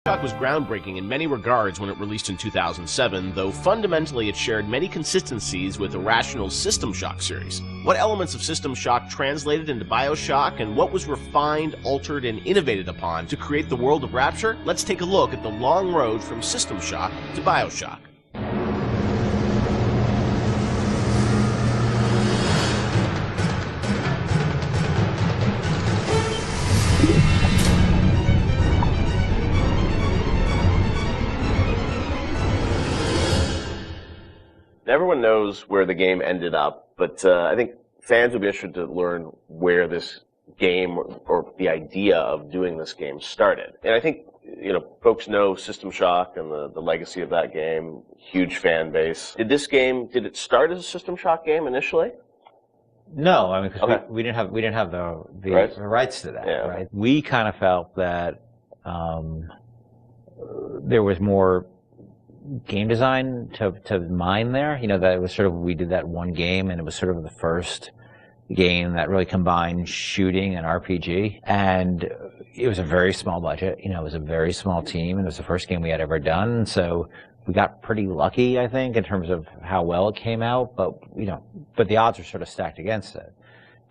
BioShock was groundbreaking in many regards when it released in 2007, though fundamentally it shared many consistencies with Irrational's System Shock series. What elements of System Shock translated into BioShock, and what was refined, altered, and innovated upon to create the world of Rapture? Let's take a look at the long road from System Shock to BioShock. Everyone knows where the game ended up, but I think fans would be interested to learn where this game or the idea of doing this game started. And I think, you know, folks know System Shock and the legacy of that game, huge fan base. Did it start as a System Shock game initially? No, I mean, because we didn't have the rights to that, right? We kind of felt that there was more game design to mine there. You know, that it was sort of, we did that one game, and it was sort of the first game that really combined shooting and RPG. And it was a very small budget. You know, it was a very small team, and it was the first game we had ever done. So we got pretty lucky, I think, in terms of how well it came out. But, you know, the odds were sort of stacked against it.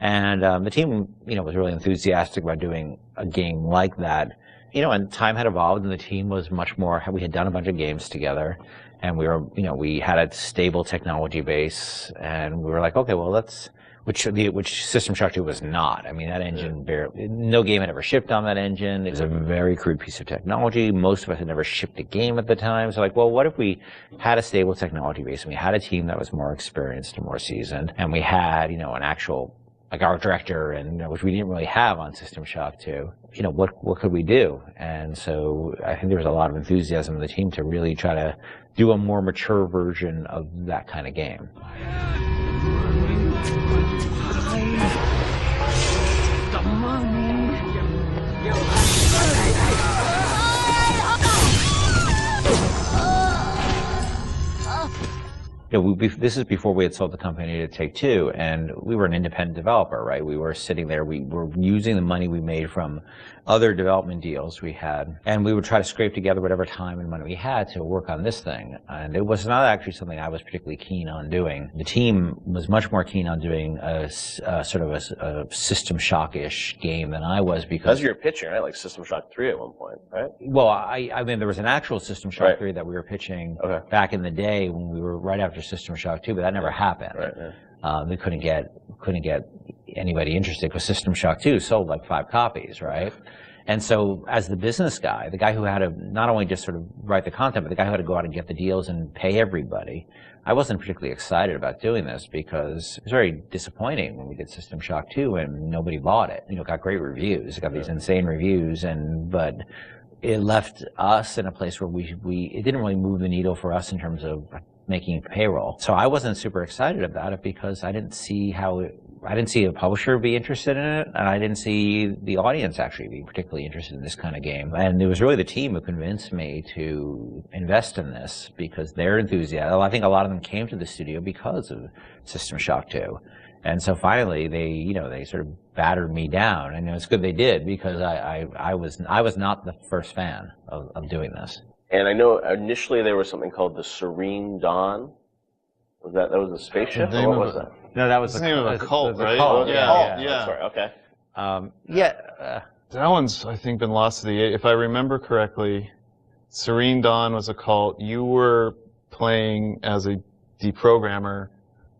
And the team, you know, was really enthusiastic about doing a game like that. You know, and time had evolved, and the team was much more, we had done a bunch of games together, and we were, you know, we had a stable technology base, and we were like, okay, well, which System Shock 2 was not. I mean, that engine, no game had ever shipped on that engine. It was a very crude piece of technology. Most of us had never shipped a game at the time. So like, well, what if we had a stable technology base, and we had a team that was more experienced and more seasoned, and we had, you know, an actual, like, art director, and, you know, which we didn't really have on System Shock 2. You know, what could we do? And so I think there was a lot of enthusiasm in the team to really try to do a more mature version of that kind of game. You know, this is before we had sold the company to Take-Two, and we were an independent developer, right? We were sitting there, we were using the money we made from other development deals we had, and we would try to scrape together whatever time and money we had to work on this thing. And it was not actually something I was particularly keen on doing. The team was much more keen on doing a sort of a System Shock-ish game than I was, because... As you were pitching, right? Like System Shock 3 at one point, right? Well, I mean, there was an actual System Shock 3 that we were pitching back in the day when we were right after System Shock 2, but that never happened. Right, we couldn't get anybody interested, because System Shock 2 sold like 5 copies, right? And so, as the business guy, the guy who had to not only just sort of write the content, but the guy who had to go out and get the deals and pay everybody, I wasn't particularly excited about doing this, because it was very disappointing when we did System Shock 2 and nobody bought it. You know, it got great reviews, it got these insane reviews, but it left us in a place where it didn't really move the needle for us in terms of making payroll. So I wasn't super excited about it, because I didn't see a publisher be interested in it, and I didn't see the audience actually be particularly interested in this kind of game. And it was really the team who convinced me to invest in this, because they're enthusiastic. I think a lot of them came to the studio because of System Shock 2. And so finally they sort of battered me down, and it's good they did, because I was not the first fan of doing this. And I know initially there was something called the Serene Dawn. That was a spaceship, or what was that? No, that was the name of a cult, right? Yeah. That's right. Okay. That one's, I think, been lost to the age. If I remember correctly, Serene Dawn was a cult. You were playing as a deprogrammer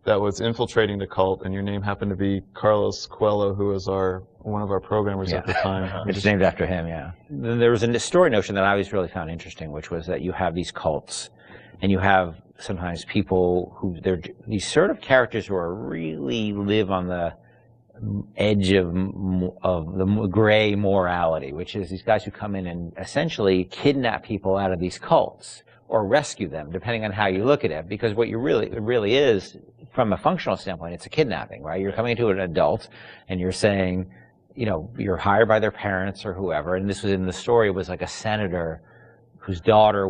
that was infiltrating the cult, and your name happened to be Carlos Coelho, who was one of our programmers at the time. It's named after him, yeah. Then there was a story notion that I always really found interesting, which was that you have these cults, and you have sometimes people they're these sort of characters who really live on the edge of the gray morality, which is these guys who come in and essentially kidnap people out of these cults, or rescue them, depending on how you look at it. Because what it really is, from a functional standpoint, it's a kidnapping, right? You're coming to an adult, and you're saying, you know, you're hired by their parents or whoever, and this was in the story, it was like a senator whose daughter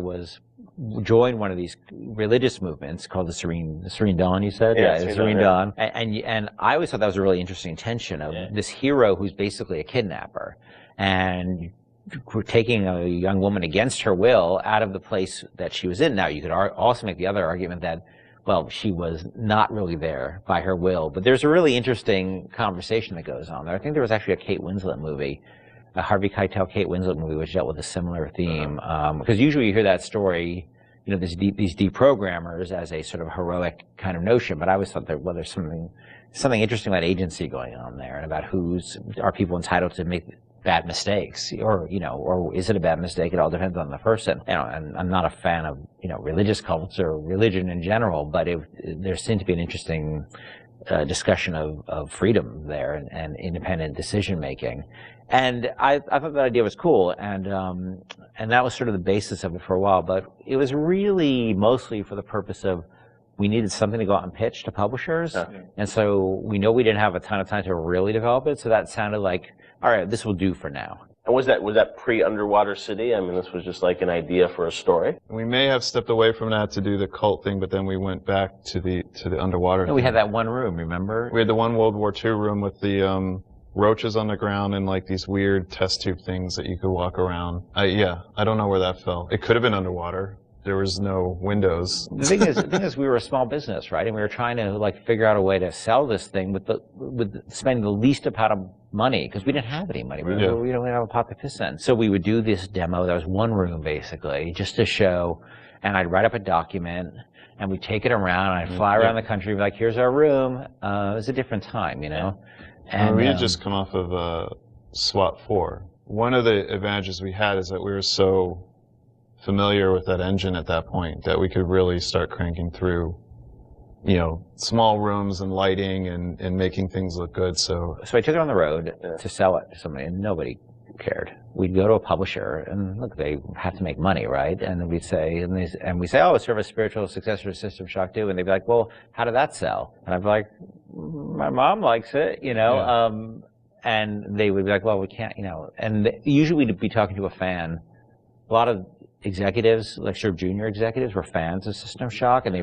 joined one of these religious movements called the Serene Dawn, you said? Yeah, Serene Dawn. And I always thought that was a really interesting tension of this hero who's basically a kidnapper. And taking a young woman against her will out of the place that she was in. Now, you could also make the other argument that, well, she was not really there by her will. But there's a really interesting conversation that goes on there. I think there was actually a Kate Winslet movie, a Harvey Keitel Kate Winslet movie, which dealt with a similar theme. Because usually you hear that story, you know, these deprogrammers as a sort of heroic kind of notion. But I always thought that, well, there's something interesting about agency going on there, and about are people entitled to make bad mistakes, or, you know, or is it a bad mistake? It all depends on the person. You know, and I'm not a fan of, you know, religious cults or religion in general, but there seemed to be an interesting discussion of freedom there and independent decision making. And I thought that idea was cool, and that was sort of the basis of it for a while. But it was really mostly for the purpose of, we needed something to go out and pitch to publishers, and so we know we didn't have a ton of time to really develop it. So that sounded like, all right, this will do for now. And was that pre-Underwater City? I mean, this was just like an idea for a story. We may have stepped away from that to do the cult thing, but then we went back to the underwater. And we had that one room, remember? We had the one World War II room with the roaches on the ground and like these weird test tube things that you could walk around. I don't know where that fell. It could have been underwater. There was no windows. The thing is, we were a small business, right? And we were trying to like figure out a way to sell this thing with spending the least amount of money, because we didn't have any money. We don't have a pot to piss in. So we would do this demo. That was one room basically, just to show. And I'd write up a document, and we'd take it around. And I'd fly around the country, be like, "Here's our room." It was a different time, you know. And we had just come off of SWAT 4. One of the advantages we had is that we were so familiar with that engine at that point that we could really start cranking through, you know, small rooms and lighting and making things look good. So I took it on the road to sell it to somebody, and nobody cared. We'd go to a publisher, and look, they have to make money, right? And we'd say, we say, oh, it's sort of a spiritual successor to System Shock 2, and they'd be like, well, how did that sell? And I'd be like, my mom likes it, you know. And they would be like, well, we can't, you know. And usually we'd be talking to a fan. A lot of executives, like sort of junior executives, were fans of System Shock, and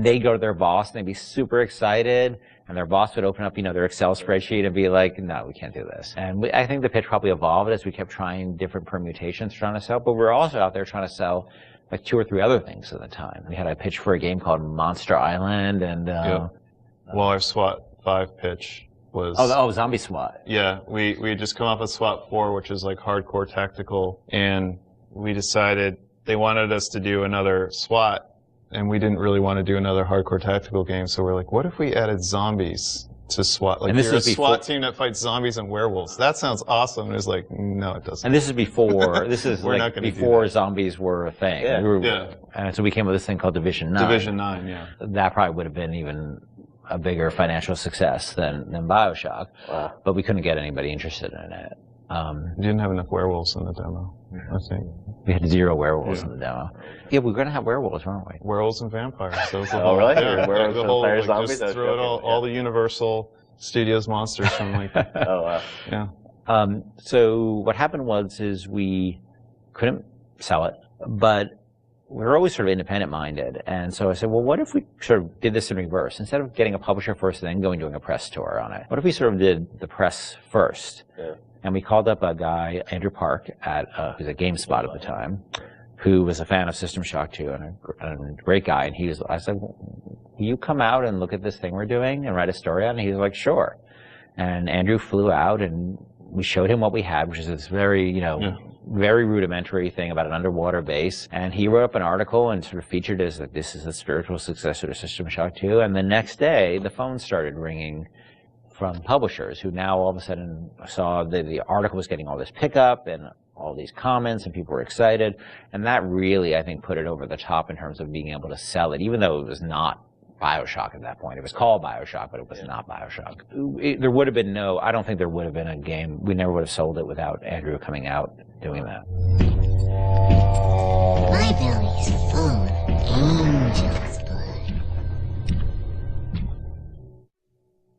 they'd go to their boss and they'd be super excited, and their boss would open up, you know, their Excel spreadsheet and be like, no, we can't do this. And I think the pitch probably evolved as we kept trying different permutations trying to sell, but we're also out there trying to sell like 2 or 3 other things at the time. We had a pitch for a game called Monster Island, and well, our SWAT 5 pitch was Zombie SWAT. Yeah, we had just come off of SWAT 4, which is like hardcore tactical, and we decided they wanted us to do another SWAT, and we didn't really want to do another hardcore tactical game, so we're like, what if we added zombies to SWAT? Like, you're a SWAT team that fights zombies and werewolves. That sounds awesome. And it was like, no, it doesn't. And this is before, before zombies were a thing. Yeah. And so we came with this thing called Division 9. Division 9, yeah. That probably would have been even a bigger financial success than BioShock. Wow. But we couldn't get anybody interested in it. We didn't have enough werewolves in the demo, I think. We had 0 werewolves in the demo. Yeah, we were going to have werewolves, weren't we? Werewolves and vampires. So oh, really? Yeah, werewolves, the whole, vampires, like, zombies? just throw it all the Universal Studios monsters from like... Oh, wow. Yeah. So what happened was we couldn't sell it, but we were always sort of independent-minded. And so I said, well, what if we sort of did this in reverse? Instead of getting a publisher first and then doing a press tour on it, what if we sort of did the press first? Yeah. And we called up a guy, Andrew Park, who's at GameSpot at the time, who was a fan of System Shock 2 and a great guy. And I said, will you come out and look at this thing we're doing and write a story on it? And he was like, sure. And Andrew flew out, and we showed him what we had, which is this very, very rudimentary thing about an underwater base. And he wrote up an article and sort of featured it as like, this is the spiritual successor to System Shock 2. And the next day, the phone started ringing from publishers who now all of a sudden saw that the article was getting all this pickup and all these comments, and people were excited. And that really, I think, put it over the top in terms of being able to sell it, even though it was not BioShock at that point. It was called BioShock, but it was not BioShock. There would have been I don't think there would have been a game. We never would have sold it without Andrew coming out doing that. My belly's full of angels.